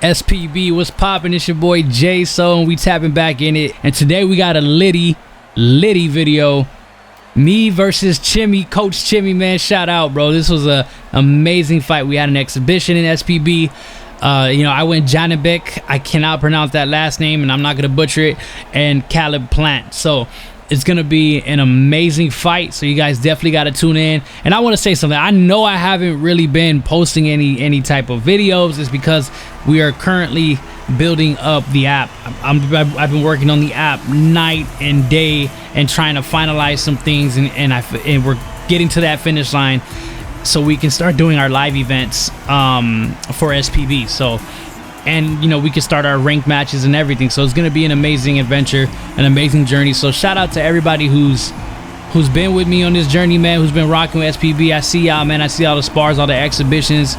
SPB, what's poppin'? It's your boy Jaysol, and we tapping back in it. And today we got a litty video. Me versus Chimmy, Coach Chimmy, man. Shout out, bro. This was a amazing fight. We had an exhibition in SPB. I went Janibek. I cannot pronounce that last name, and I'm not gonna butcher it. And Caleb Plant. So it's gonna be an amazing fight. So you guys definitely gotta tune in. And I want to say something. I know I haven't really been posting any type of videos. It's because we are currently building up the app. I've been working on the app night and day and trying to finalize some things, and we're getting to that finish line so we can start doing our live events for SPB. So, and we can start our ranked matches and everything. So it's gonna be an amazing adventure, an amazing journey. So shout out to everybody who's been with me on this journey, man, who's been rocking with SPB. I see y'all, man. I see all the spars, all the exhibitions,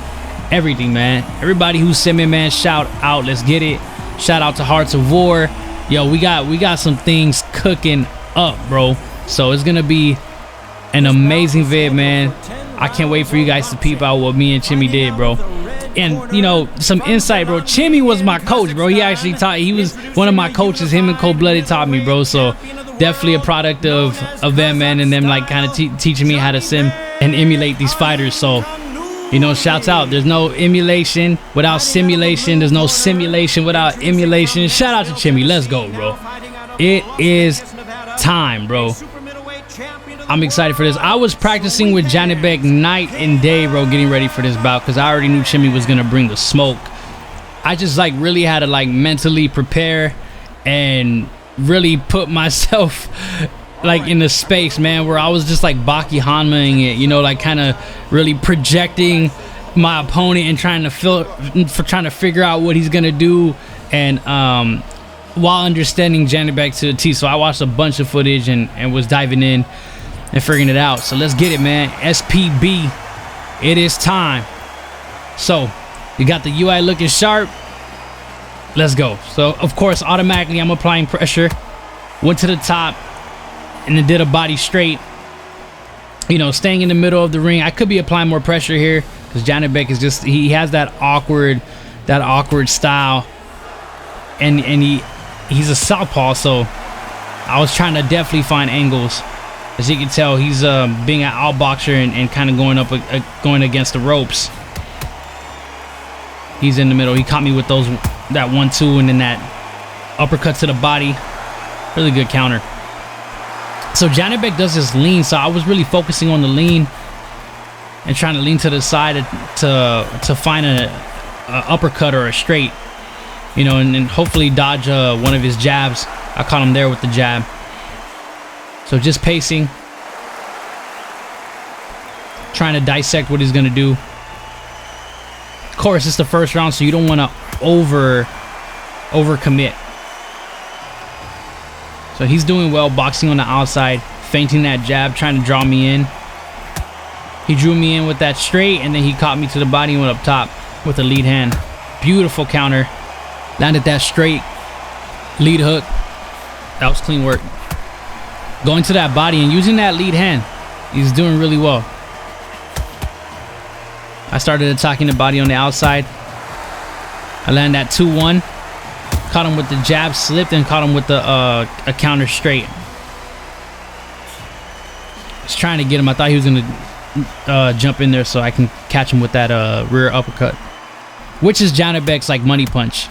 everything, man. Everybody who's sent me, man, shout out. Let's get it. Shout out to Hearts of War. Yo, we got some things cooking up, bro. So it's gonna be an amazing vid, man. I can't wait for you guys to peep out what me and Chimmy did, bro. And some insight, bro. Chimmy was my coach, bro. He actually taught. He was one of my coaches. Him and Cold Blooded taught me, bro. So definitely a product of them, man, and them like kind of teaching me how to sim and emulate these fighters. So shouts out. There's no emulation without simulation. There's no simulation without emulation. Shout out to Chimmy. Let's go, bro. It is time, bro. I'm excited for this. I was practicing with Janibek night and day, bro, getting ready for this bout, because I already knew Chimmy was gonna bring the smoke. I just really had to mentally prepare and really put myself in the space, man, where I was just Baki Hanmaing it, kind of really projecting my opponent and trying to figure out what he's gonna do, and while understanding Janibek to the T. So I watched a bunch of footage and was diving in and figuring it out. So let's get it, man. SPB, it is time. So you got the UI looking sharp. Let's go. So of course, automatically I'm applying pressure. Went to the top and then did a body straight. Staying in the middle of the ring. I could be applying more pressure here because Janibek is just, he has that awkward style, and he's a southpaw. So I was trying to definitely find angles. As you can tell, he's being an outboxer and kind of going against the ropes. He's in the middle. He caught me with that 1-2 and then that uppercut to the body. Really good counter. So Janibek does this lean, so I was really focusing on the lean and trying to lean to the side to find a uppercut or a straight, and hopefully dodge one of his jabs. I caught him there with the jab. So just pacing, trying to dissect what he's gonna do. Of course, it's the first round, so you don't want to overcommit. So he's doing well, boxing on the outside, feinting that jab, trying to draw me in. He drew me in with that straight, and then he caught me to the body and went up top with a lead hand. Beautiful counter. Landed that straight lead hook. That was clean work. Going to that body and using that lead hand. He's doing really well. I started attacking the body on the outside. I landed that 2-1. Caught him with the jab, slipped, and caught him with a counter straight. I was trying to get him. I thought he was going to jump in there so I can catch him with that rear uppercut, which is Janibek's money punch.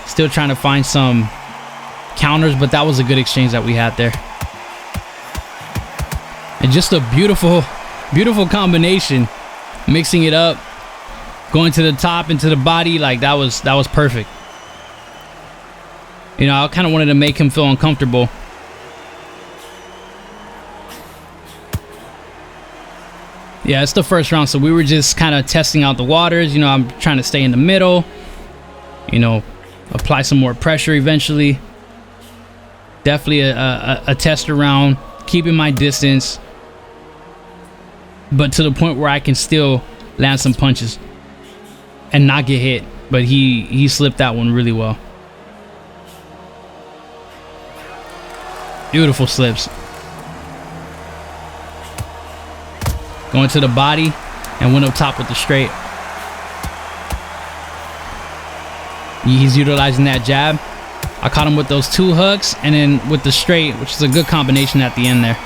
Still trying to find some counters, but that was a good exchange that we had there. And just a beautiful combination, mixing it up, going to the top into the body. That was perfect. I kind of wanted to make him feel uncomfortable. Yeah, it's the first round, so we were just kind of testing out the waters. I'm trying to stay in the middle, apply some more pressure eventually. Definitely a tester round, keeping my distance, but to the point where I can still land some punches and not get hit. But he slipped that one really well. Beautiful slips. Going to the body and went up top with the straight. He's utilizing that jab. I caught him with those 2 hooks and then with the straight, which is a good combination at the end there.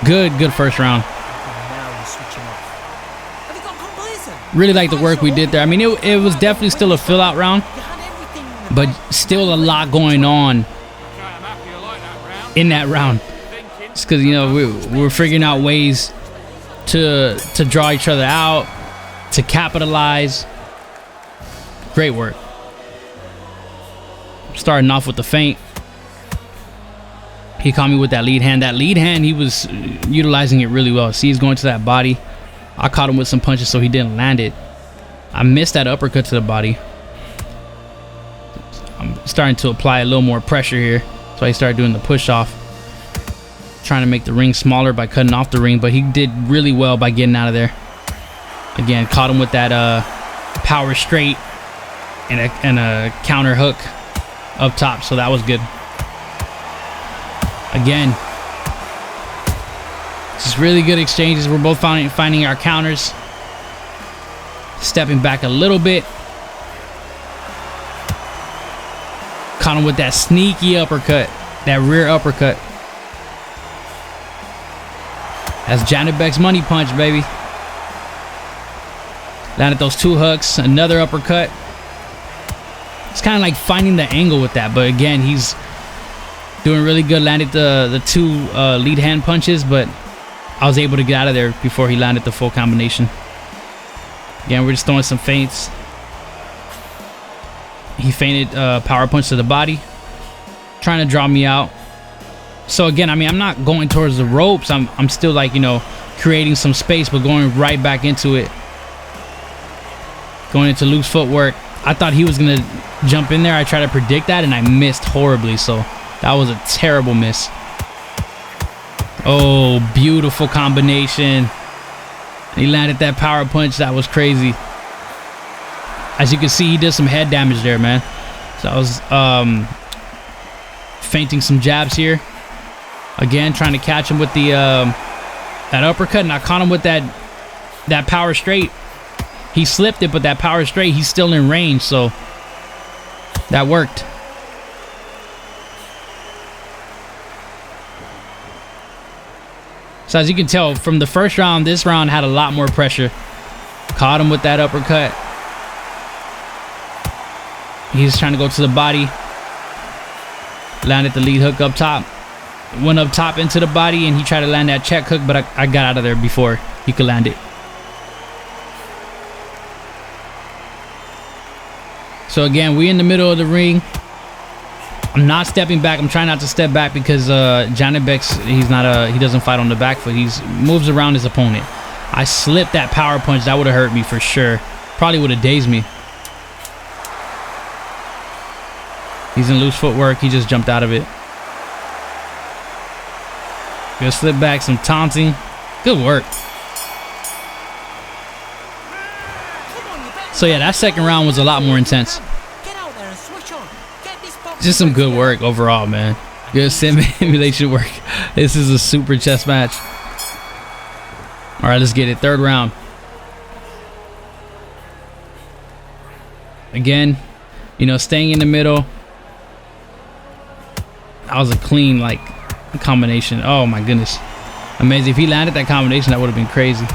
Good first round. Really like the work we did there. I mean, it was definitely still a fill-out round, but still a lot going on in that round. Just because, you know, we're figuring out ways to draw each other out, to capitalize. Great work. Starting off with the feint. He caught me with that lead hand. That lead hand, he was utilizing it really well. See, he's going to that body. I caught him with some punches so he didn't land it. I missed that uppercut to the body. I'm starting to apply a little more pressure here. So I started doing the push off. Trying to make the ring smaller by cutting off the ring, but he did really well by getting out of there. Again, caught him with that power straight and a counter hook up top, so that was good. Again, just really good exchanges. We're both finding our counters. Stepping back a little bit. Caught him with that sneaky uppercut, that rear uppercut. That's Janibek's money punch, baby. Landed those 2 hooks, another uppercut. It's kind of like finding the angle with that, but again, he's doing really good. Landed the 2 lead hand punches, but I was able to get out of there before he landed the full combination. Again, we're just throwing some feints. He feinted power punch to the body, trying to draw me out. So again, I mean, I'm not going towards the ropes. I'm still, like, you know, creating some space, but going right back into it. Going into loose footwork. I thought he was gonna jump in there. I tried to predict that and I missed horribly, so that was a terrible miss. Oh, beautiful combination. He landed that power punch. That was crazy. As you can see, he did some head damage there, man. So I was feinting some jabs here. Again, trying to catch him with the that uppercut, and I caught him with that power straight. He slipped it, but that power straight, he's still in range, so that worked. So as you can tell from the first round, this round had a lot more pressure. Caught him with that uppercut. He's trying to go to the body. Landed the lead hook up top. Went up top into the body, and he tried to land that check hook, but I got out of there before he could land it. So again, we in the middle of the ring. I'm not stepping back. I'm trying not to step back because Janibek's, he doesn't fight on the back foot. He moves around his opponent. I slipped that power punch. That would have hurt me for sure. Probably would have dazed me. He's in loose footwork. He just jumped out of it. Good slip back, some taunting. Good work. So yeah, that second round was a lot more intense. Just some good work overall, man. Good simulation work. This is a super chess match. All right, let's get it. Third round. Again, you know, staying in the middle. That was a clean, like, combination. Oh my goodness, amazing. If he landed that combination, that would have been crazy.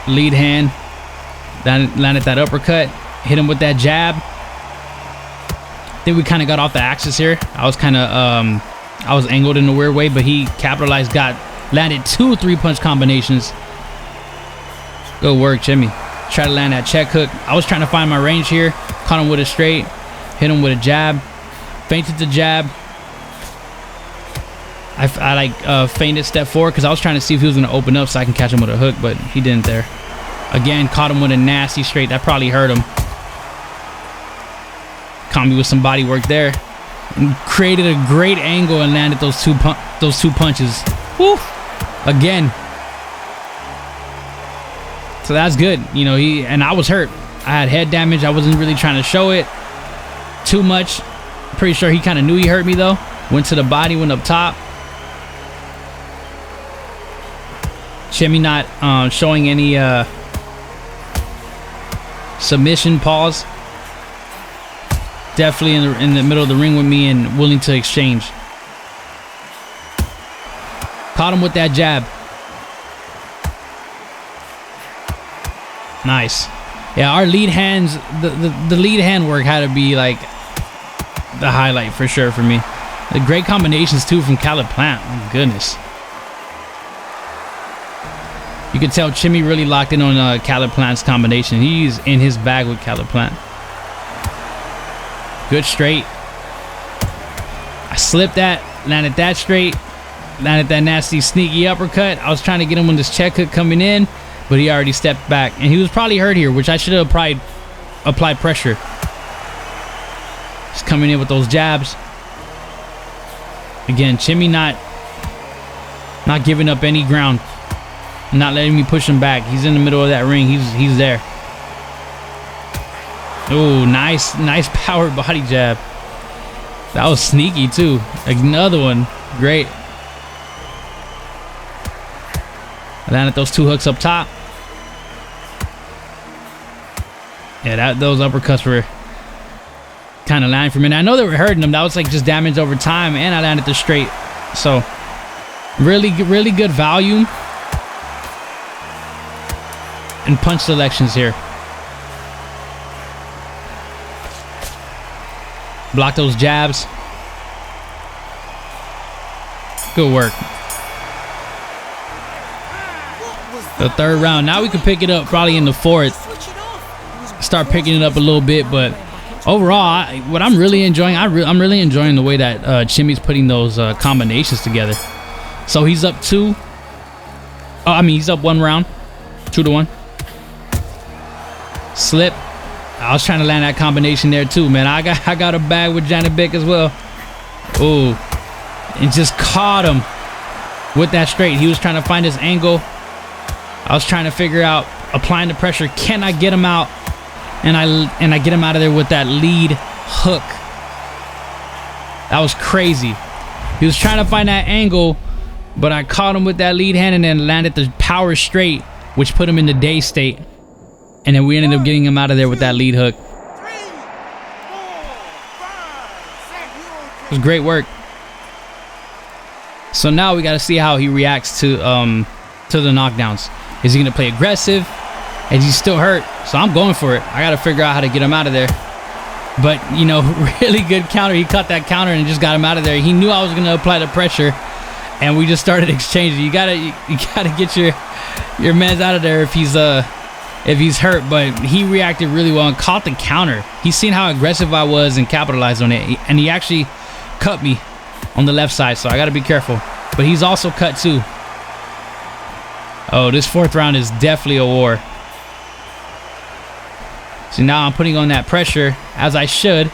Lead hand. Landed that uppercut. Hit him with that jab. I think we kind of got off the axis here. I was kind of I was angled in a weird way, but he capitalized, landed 2 3-punch combinations. Good work, Chimmy. Try to land that check hook. I was trying to find my range here. Caught him with a straight. Hit him with a jab. Feinted the jab. I like feinted step forward because I was trying to see if he was going to open up so I can catch him with a hook, but he didn't there. Again, caught him with a nasty straight. That probably hurt him. Caught me with some body work there. And created a great angle and landed those two punches. Woo! Again. So that's good. You know, and I was hurt. I had head damage. I wasn't really trying to show it too much. Pretty sure he kind of knew he hurt me though. Went to the body, went up top. Chimmy not showing any submission pause. definitely in the middle of the ring with me and willing to exchange. Caught him with that jab. Nice. Yeah, our lead hands, the lead hand work had to be like the highlight for sure for me. The great combinations too from Caleb Plant. Oh goodness. You can tell Chimmy really locked in on Caleb Plant's combination. He's in his bag with Caleb Plant. Good straight. I slipped that, landed that straight, landed that nasty sneaky uppercut. I was trying to get him on this check hook coming in, but he already stepped back. And he was probably hurt here, which I should have applied pressure. Just coming in with those jabs. Again, Chimmy not giving up any ground. Not letting me push him back. He's in the middle of that ring. He's there. Oh, nice power body jab. That was sneaky too. Another one. Great. I landed those 2 hooks up top. Yeah, those uppercuts were kind of landing for me. And I know they were hurting him. That was like just damage over time, and I landed the straight. So really good volume and punch selections here. Block those jabs. Good work. The 3rd round. Now we can pick it up probably in the 4th. Start picking it up a little bit, but overall, what I'm really enjoying, I'm really enjoying the way that Chimmy's putting those combinations together. So he's up 2. He's up 1 round, 2-1. Slip. I was trying to land that combination there too, man. I got a bag with Janibek as well. Oh, and just caught him with that straight. He was trying to find his angle. I was trying to figure out applying the pressure. Can I get him out? And I get him out of there with that lead hook. That was crazy. He was trying to find that angle, but I caught him with that lead hand and then landed the power straight, which put him in the day state. And then we ended up getting him out of there with that lead hook. It was great work. So now we got to see how he reacts to the knockdowns. Is he going to play aggressive? And he's still hurt, so I'm going for it. I got to figure out how to get him out of there. But, you know, really good counter. He caught that counter and just got him out of there. He knew I was going to apply the pressure, and we just started exchanging. You gotta get your man's out of there if he's hurt. But he reacted really well and caught the counter. He's seen how aggressive I was and capitalized on it. And he actually cut me on the left side, so I got to be careful. But he's also cut too. Oh, this 4th round is definitely a war. So now I'm putting on that pressure, as I should.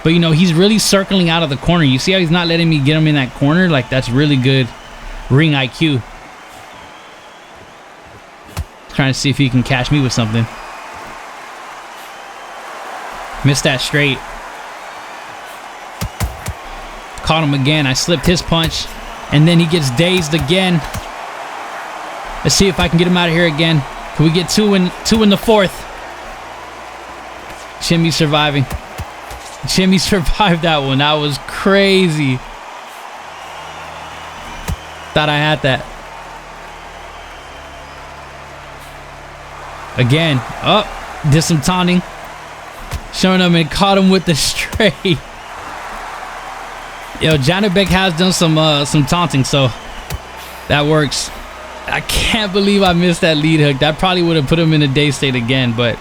But, you know, he's really circling out of the corner. You see how he's not letting me get him in that corner? Like, that's really good ring IQ. Trying to see if he can catch me with something. Missed that straight. Caught him again. I slipped his punch. And then he gets dazed again. Let's see if I can get him out of here again. Can we get two in the 4th? Chimmy surviving. Chimmy survived that one. That was crazy. Thought I had that. Again. Oh, did some taunting. Showing him and caught him with the straight. Yo, Janibek has done some taunting, so that works. I can't believe I missed that lead hook. That probably would have put him in a day state again, but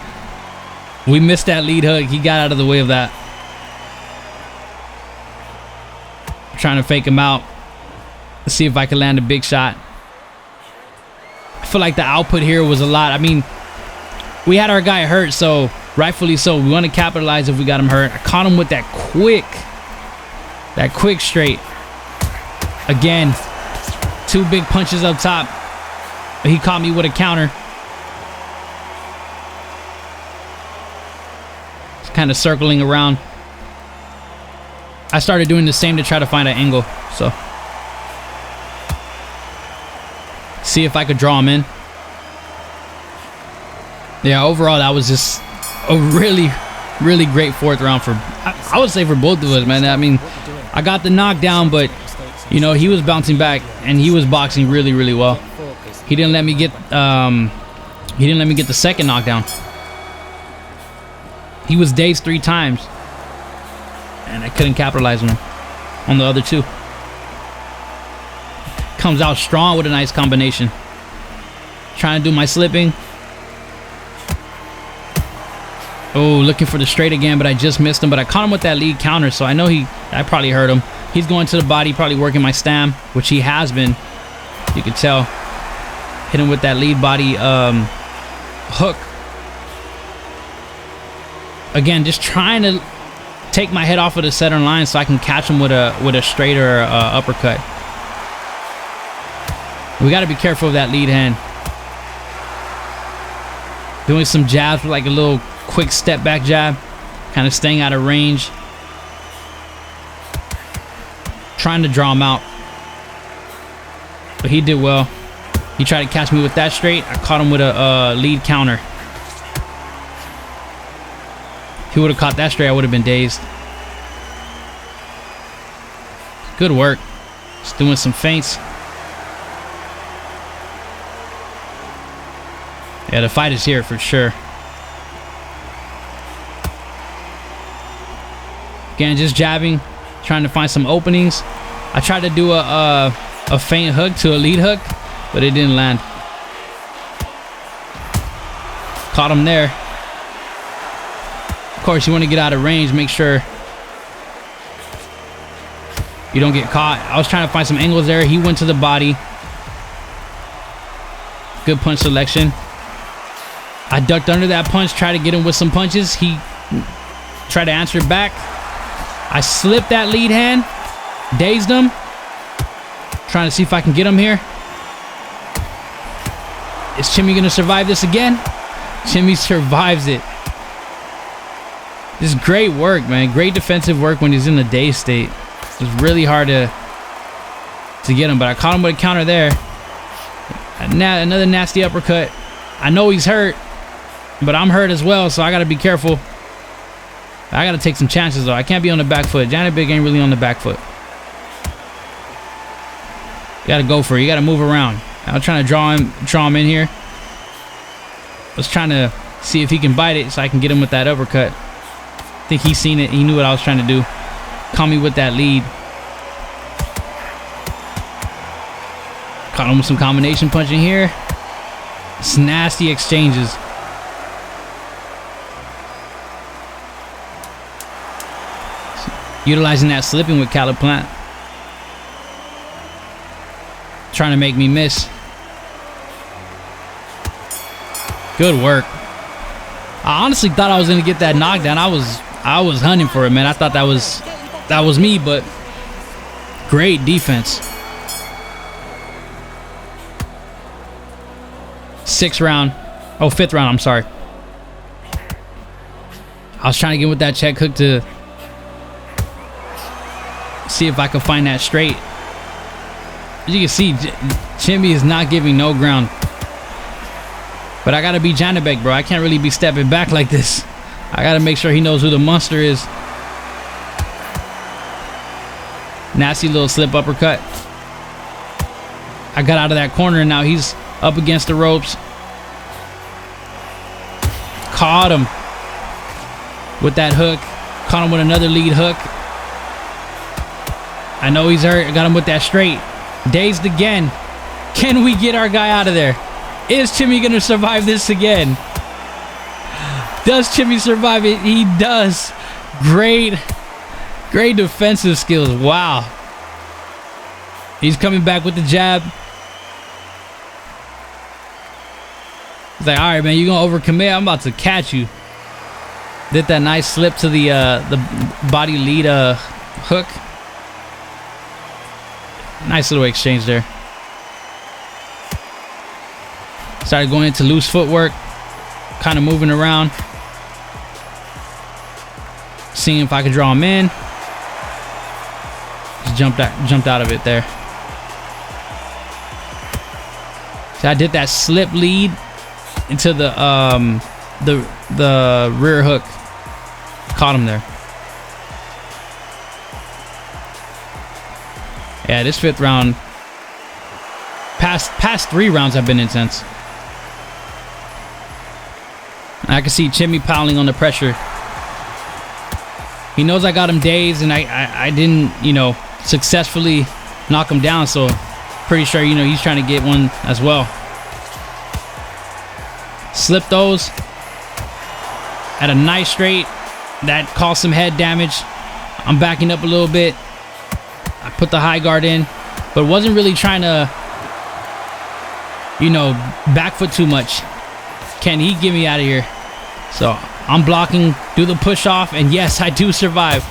we missed that lead hook. He got out of the way of that. I'm trying to fake him out. Let's see if I can land a big shot. I feel like the output here was a lot. I mean, we had our guy hurt, so rightfully so. We want to capitalize if we got him hurt. I caught him with that quick straight. Again, 2 big punches up top. But he caught me with a counter. Just kind of circling around. I started doing the same to try to find an angle. So, see if I could draw him in. Yeah, overall, that was just a really, Really great fourth round for, I would say, for both of us, man. I mean, I got the knockdown, but you know, he was bouncing back and he was boxing really, really well. He didn't let me get the second knockdown. He was dazed 3 times and I couldn't capitalize on him on the other 2. Comes out strong with a nice combination. Trying to do my slipping. Oh, looking for the straight again, but I just missed him. But I caught him with that lead counter, so I know I probably hurt him. He's going to the body, probably working my stam, which he has been. You can tell. Hit him with that lead body hook. Again, just trying to take my head off of the center line so I can catch him with a straight or uppercut. We got to be careful of that lead hand. Doing some jabs with like a little quick step back jab, kind of staying out of range. Trying to draw him out, but he did well. He tried to catch me with that straight. I caught him with a lead counter. If he would have caught that straight, I would have been dazed. Good work. Just doing some feints. Yeah, the fight is here for sure. Again, just jabbing, trying to find some openings. I tried to do a feint hook to a lead hook, but it didn't land. Caught him there. Of course, you want to get out of range, make sure you don't get caught. I was trying to find some angles there. He went to the body. Good punch selection. I ducked under that punch, tried to get him with some punches. He tried to answer it back. I slipped that lead hand, dazed him. Trying to see if I can get him here. Is Chimmy gonna survive this again? Chimmy survives it. This is great work, man. Great defensive work when he's in the dazed state. It's really hard to get him, but I caught him with a counter there. Another nasty uppercut. I know he's hurt, but I'm hurt as well, so I gotta be careful. I gotta take some chances though. I can't be on the back foot. Janibek ain't really on the back foot. You gotta go for it. You gotta move around. I'm trying to draw him in here. I was trying to see if he can bite it so I can get him with that uppercut. I think he's seen it. He knew what I was trying to do. Caught me with that lead. Caught him with some combination punching here. It's nasty exchanges. Utilizing that slipping with Caliplant. Trying to make me miss. Good work. I honestly thought I was gonna get that knockdown. I was hunting for it, man. I thought that was me, but great defense. 6th round. Oh, 5th round, I'm sorry. I was trying to get with that check hook to see if I could find that straight. As you can see, Chimmy is not giving no ground. But I gotta be Janibek, bro. I can't really be stepping back like this. I gotta make sure he knows who the monster is. Nasty little slip uppercut. I got out of that corner and now he's up against the ropes. Caught him with that hook. Caught him with another lead hook. I know he's hurt. I got him with that straight. Dazed again. Can we get our guy out of there? Is Chimmy gonna survive this again? Does Chimmy survive it? He does. Great defensive skills. Wow. He's coming back with the jab. He's like, all right, man, you gonna overcommit? I'm about to catch you. Did that nice slip to the body lead hook. Nice little exchange there. Started going into loose footwork, kind of moving around, seeing if I could draw him in. Just jumped out of it there. So I did that slip lead into the rear hook. Caught him there. Yeah, this 5th round, past 3 rounds have been intense. I can see Chimmy piling on the pressure. He knows I got him dazed, and I didn't, you know, successfully knock him down. So pretty sure, you know, he's trying to get one as well. Slip those at a nice straight. That caused some head damage. I'm backing up a little bit. I put the high guard in, but wasn't really trying to, you know, back foot too much. Can he get me out of here? So I'm blocking, do the push off, and yes, I do survive.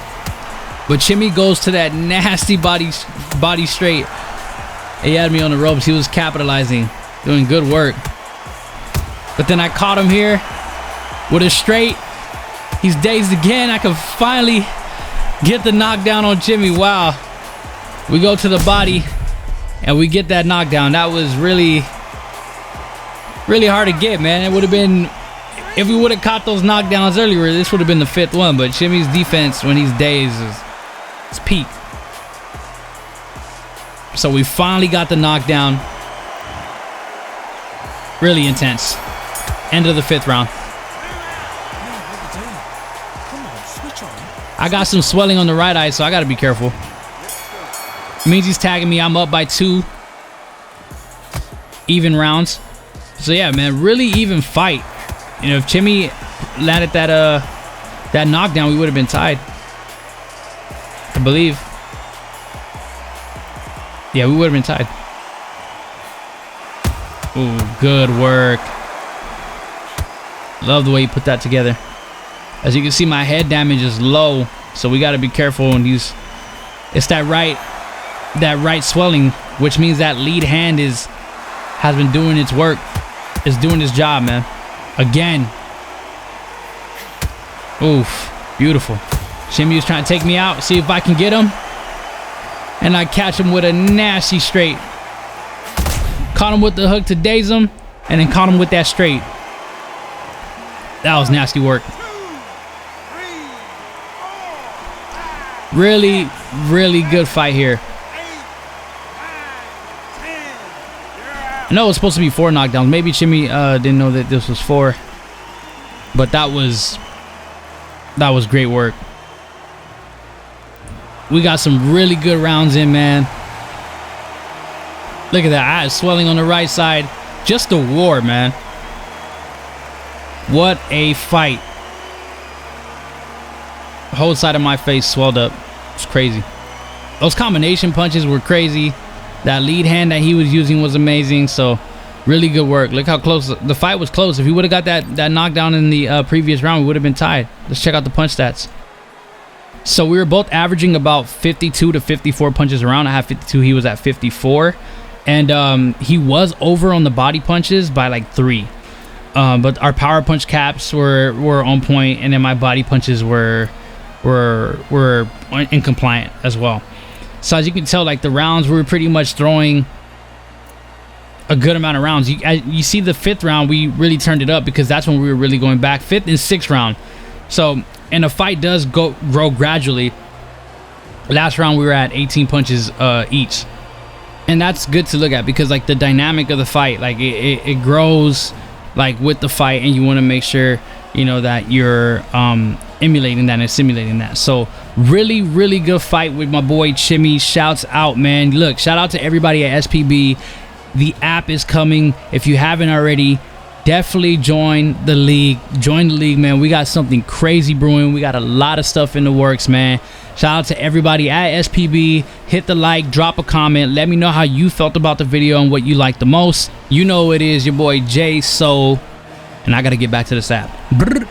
But Chimmy goes to that nasty body straight. He had me on the ropes. He was capitalizing, doing good work. But then I caught him here with a straight. He's dazed again. I can finally get the knockdown on Chimmy. Wow. We go to the body and we get that knockdown. That was really hard to get, man. It would have been, if we would have caught those knockdowns earlier, this would have been the 5th one. But Chimmy's defense when he's dazed is peak. So we finally got the knockdown. Really intense. End of the 5th round. I got some swelling on the right eye, so I got to be careful. It means he's tagging me. I'm up by 2 even rounds. So yeah, man, really even fight. You know, if Chimmy landed that knockdown, we would have been tied, I believe. Yeah, we would have been tied. Ooh, good work. Love the way he put that together. As you can see, my head damage is low, so we got to be careful. And it's that right swelling, which means that lead hand has been doing its work. It's doing its job, man. Again. Oof, beautiful. Chimmy was trying to take me out, see if I can get him, and I catch him with a nasty straight. Caught him with the hook to daze him, and then caught him with that straight. That was nasty work. Really, really good fight here. I know it was supposed to be 4 knockdowns. Maybe Chimmy didn't know that this was 4. But that was great work. We got some really good rounds in, man. Look at that. I had swelling on the right side. Just a war, man. What a fight. The whole side of my face swelled up. It's crazy. Those combination punches were crazy. That lead hand that he was using was amazing. So really good work. Look how close the fight was. Close. If he would have got that knockdown in the previous round, we would have been tied. Let's check out the punch stats. So we were both averaging about 52 to 54 punches around. I had 52. He was at 54. And he was over on the body punches by like 3. But our power punch caps were on point, and then my body punches were incompliant as well. So as you can tell, like the rounds, we were pretty much throwing a good amount of rounds. You see the 5th round, we really turned it up because that's when we were really going back. 5th and 6th round. So, and the fight does grow gradually. Last round we were at 18 punches each, and that's good to look at because like the dynamic of the fight, like it grows like with the fight, and you want to make sure you know that you're emulating that and simulating that. So really, really good fight with my boy Chimmy. Shouts out, man. Look, shout out to everybody at SPB. The app is coming. If you haven't already, definitely join the league. Join the league, man. We got something crazy brewing. We got a lot of stuff in the works, man. Shout out to everybody at SPB. Hit the like, drop a comment. Let me know how you felt about the video and what you liked the most. You know it is your boy Jaysol, and I got to get back to this app. Brr.